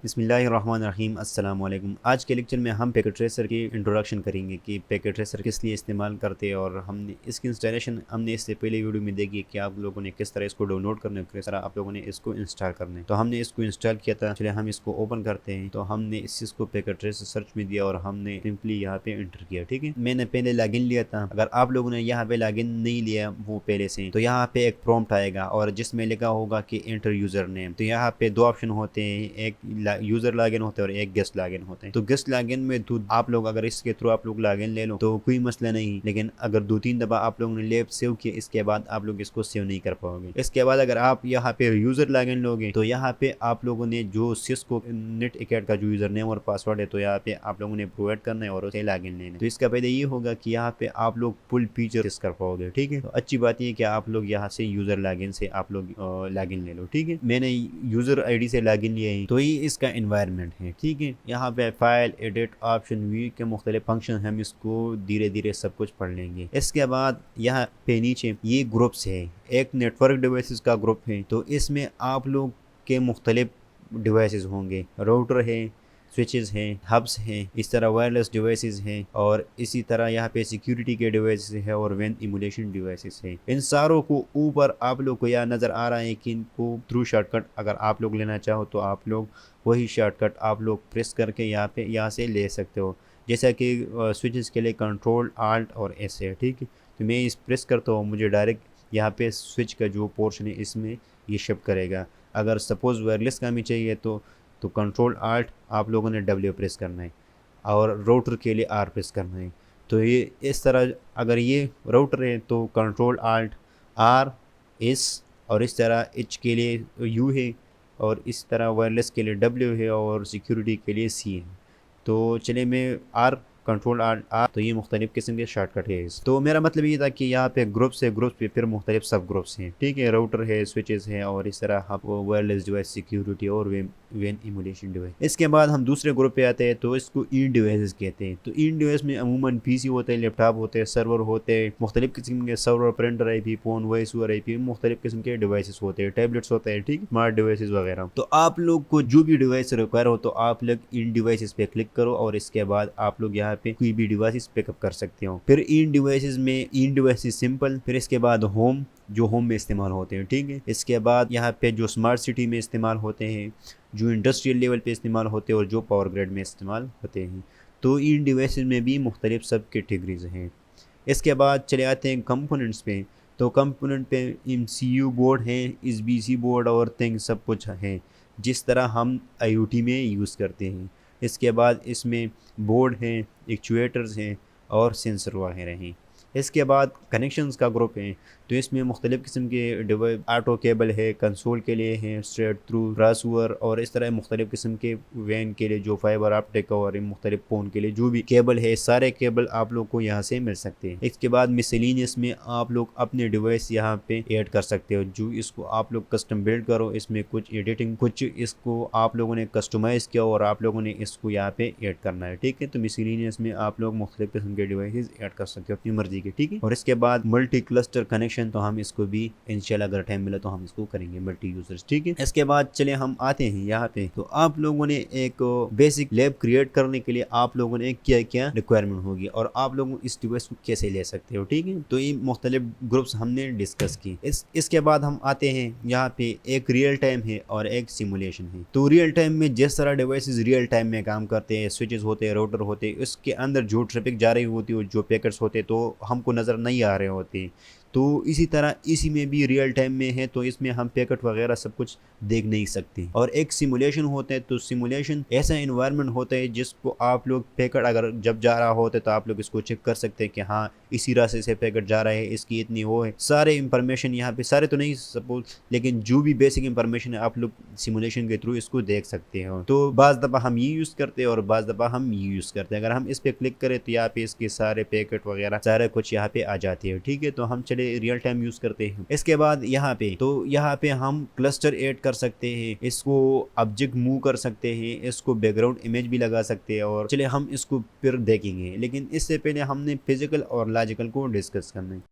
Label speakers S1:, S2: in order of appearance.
S1: बिस्मिल्लाहिर्रहमानिर्रहीम अस्सलाम वालेकुम। आज के लेक्चर में हम पैकेट ट्रेसर की इंट्रोडक्शन करेंगे कि पैकेट ट्रेसर किस लिए इस्तेमाल करते हैं और हमने इसकी इंस्टॉलेशन हमने इससे पहले वीडियो में देखी कि आप लोगों ने किस तरह इसको डाउनलोड करना है, किस तरह आप लोगों ने इसको इंस्टॉल करना है। तो हमने इसको इंस्टॉल किया था। चलिए हम इसको ओपन करते हैं। तो हमने इस चीज़ को पैकेट ट्रेसर सर्च में दिया और हमने सिंपली यहाँ पे एंटर किया। ठीक है, मैंने पहले लॉगिन लिया था। अगर आप लोगों ने यहाँ पे लॉगिन नहीं लिया वो पहले से, तो यहाँ पे एक प्रॉम्प्ट आएगा और जिसमें लिखा होगा कि एंटर यूजर नेम। तो यहाँ पे दो ऑप्शन होते हैं, एक यूजर लॉगिन होते हैं और एक गेस्ट लॉगिन होते हैं। तो गेस्ट लॉगिन में तो आप लोग अगर इसके थ्रू आप लोग लॉगिन ले लो तो कोई मसला नहीं, लेकिन अगर 2-3 दफा आप लोगों ने लेब सेव किया इसके बाद आप लोग इसको सेव नहीं कर पाओगे। इसके बाद अगर आप यहाँ पे यूजर लॉगिन लोगे तो यहाँ पे आप लोगों ने जो सिस्को नेट एकेड का जो यूजर नेम और पासवर्ड है तो यहाँ पे आप लोगों ने प्रोवाइड करना है और उसे लॉगिन लेना है। तो इसका फायदा ये होगा कि यहाँ पे आप लोग फुल फीचर कर पाओगे। ठीक है, तो अच्छी बात ये कि आप लोग यहाँ से यूजर लॉगिन से आप लोग लॉगिन ले लो। ठीक है, मैंने यूजर आईडी से लॉगिन लिया है। तो ये इसका एनवायरनमेंट है। ठीक है, यहाँ पे फाइल एडिट ऑप्शन व्यू के मुख्तलिफ फंक्शन हम इसको धीरे धीरे सब कुछ पढ़ लेंगे। इसके बाद यहाँ पे नीचे ये ग्रुप्स है, एक नेटवर्क डिवाइसेस का ग्रुप है। तो इसमें आप लोग के मुख्तलिफ डिवाइसेस होंगे, राउटर है, स्विचेस हैं, हब्स हैं, इस तरह वायरलेस डिवाइसेस हैं और इसी तरह यहाँ पे सिक्योरिटी के डिवाइसेस है और वेन इमुलेशन डिवाइसेस हैं। इन सारों को ऊपर आप लोग को यहाँ नज़र आ रहा है कि इनको थ्रू शॉर्टकट अगर आप लोग लेना चाहो तो आप लोग वही शॉर्टकट आप लोग प्रेस करके यहाँ से ले सकते हो। जैसा कि स्विचेस के लिए कंट्रोल आल्ट और एस है। ठीक है, तो मैं इस प्रेस करता हूँ, मुझे डायरेक्ट यहाँ पे स्विच का जो पोर्शन है इसमें ये शिफ्ट करेगा। अगर सपोज़ वायरलेस का भी चाहिए तो कंट्रोल आल्ट आप लोगों ने डब्ल्यू प्रेस करना है और राउटर के लिए आर प्रेस करना है। तो ये इस तरह अगर ये राउटर है तो कंट्रोल आल्ट आर एस और इस तरह एच के लिए यू है और इस तरह वायरलेस के लिए डब्ल्यू है और सिक्योरिटी के लिए सी है। तो चलिए मैं आर कंट्रोल आर तो ये मुख्तलिफ किस्म के शॉर्टकट है। तो मेरा मतलब ये था कि यहाँ पे ग्रुप्स है, ग्रुप्स पे फिर मुख्तलिफ सब ग्रुप्स हैं। ठीक है, राउटर है, स्विचेस हैं और इस तरह आप वायरलेस डिवाइस, सिक्योरिटी और वेन इमुलेशन डिवाइस। इसके बाद हम दूसरे ग्रुप पे आते हैं तो इसको इन डिवाइसेस कहते हैं। तो इन डिवाइस में अमूमन पीसी होते हैं, लैपटॉप होते हैं, सर्वर होते हैं, मुख्तलिफ किस्म के server, printer IP, phone, voice over IP, मुख्तलिफ किस्म के डिवाइसेस होते हैं, टैबलेट्स होते हैं, ठीक, स्मार्ट डिवाइसेस वगैरह। तो आप लोग को जो भी डिवाइस रिक्वायर हो तो आप लोग इन डिवाइसेस पे क्लिक करो और इसके बाद आप लोग यहाँ पे कोई भी डिवाइसेस पिकअप कर सकते हो। फिर इन डिवाइसेस में इन डिवाइसेस सिंपल, फिर इसके बाद होम जो होम में इस्तेमाल होते हैं। ठीक है, इसके बाद यहाँ पे जो स्मार्ट सिटी में इस्तेमाल होते हैं, जो इंडस्ट्रियल लेवल पे इस्तेमाल होते हैं और जो पावर ग्रिड में इस्तेमाल होते हैं। तो इन डिवाइसेस में भी मुख्तलिफ सब कैटेगरीज हैं। इसके बाद चले आते हैं कंपोनेंट्स पे। तो कंपोनेंट पे MCU बोर्ड हैं, SBC बोर्ड और थिंग सब कुछ है जिस तरह हम IoT में यूज़ करते हैं। इसके बाद इसमें बोर्ड हैं, एक्चुएटर्स हैं और सेंसर वगैरह हैं। इसके बाद कनेक्शंस का ग्रुप है। तो इसमें मुख्तलिफ किस्म के डिवाइस, ऑटो केबल है, कंसोल के लिए है, स्ट्रेट थ्रू, क्रॉसओवर और इस तरह मुख्तलिफ किस्म के वैन के लिए जो फाइबर ऑप्टिक और मुख्तलिफ फ़ोन के लिए जो भी केबल है, सारे केबल आप लोग को यहाँ से मिल सकते हैं। इसके बाद मिसलिनियस में आप लोग अपने डिवाइस यहाँ पे ऐड कर सकते हो, जो इसको आप लोग कस्टम बिल्ड करो। इसमें कुछ एडिटिंग, कुछ इसको आप लोगों ने कस्टमाइज़ किया और आप लोगों ने इसको यहाँ पे ऐड करना है। ठीक है, तो मिसलिनियस में आप लोग मुख्तलिफ किस्म के डिवाइस ऐड कर सकते हो अपनी मर्जी के। ठीक है, और इसके बाद मल्टी क्लस्टर कनेक्शन तो हम इसको भी इंशाल्लाह अगर टाइम मिला तो हम इसको करेंगे, मल्टी यूजर्स। ठीक है, इसके बाद चले हम आते हैं यहाँ पे। तो आप लोगों ने एक बेसिक लैब क्रिएट करने के लिए आप लोगों ने क्या क्या रिक्वायरमेंट होगी और आप लोग इस डिवाइस को कैसे ले सकते हो। ठीक है, तो ये मुख्तलिफ ग्रुप्स हमने डिस्कस की। इसके बाद हम आते हैं यहाँ पे, एक रियल टाइम है और एक सिमुलेशन है। तो रियल टाइम में जिस तरह डिवाइसेस रियल टाइम में काम करते हैं, स्विचेस होते हैं, राउटर होते हैं, उसके अंदर जो ट्रैफिक जा रही होती है, जो पैकेट्स होते हैं तो हमको नज़र नहीं आ रहे होते। तो इसी तरह इसी में भी रियल टाइम में है तो इसमें हम पैकेट वगैरह सब कुछ देख नहीं सकते। और एक सिमुलेशन होता है, तो सिमुलेशन ऐसा एनवायरनमेंट होता है जिसको आप लोग पैकेट अगर जब जा रहा होता है तो आप लोग इसको चेक कर सकते हैं कि हाँ इसी रास्ते से पैकेट जा रहा है, इसकी इतनी वो है, सारे इंफॉर्मेशन यहाँ पे, सारे तो नहीं सपोज, लेकिन जो भी बेसिक इंफॉर्मेशन है आप लोग सिमुलेशन के थ्रू इसको देख सकते हो। तो बाज़ दफ़ा हम ये यूज़ करते हैं और बाज़ दफ़ा हम ये यूज़ करते हैं। अगर हम इस पर क्लिक करें तो यहाँ पे इसके सारे पैकेट वगैरह सारा कुछ यहाँ पे आ जाते हैं। ठीक है, तो हम चले रियल टाइम यूज़ करते हैं। इसके बाद यहाँ पे हम क्लस्टर ऐड कर सकते हैं, इसको ऑब्जेक्ट मूव कर सकते हैं, इसको बैकग्राउंड इमेज भी लगा सकते हैं और चलिए हम इसको फिर देखेंगे। लेकिन इससे पहले हमने फिजिकल और लॉजिकल को डिस्कस करना है।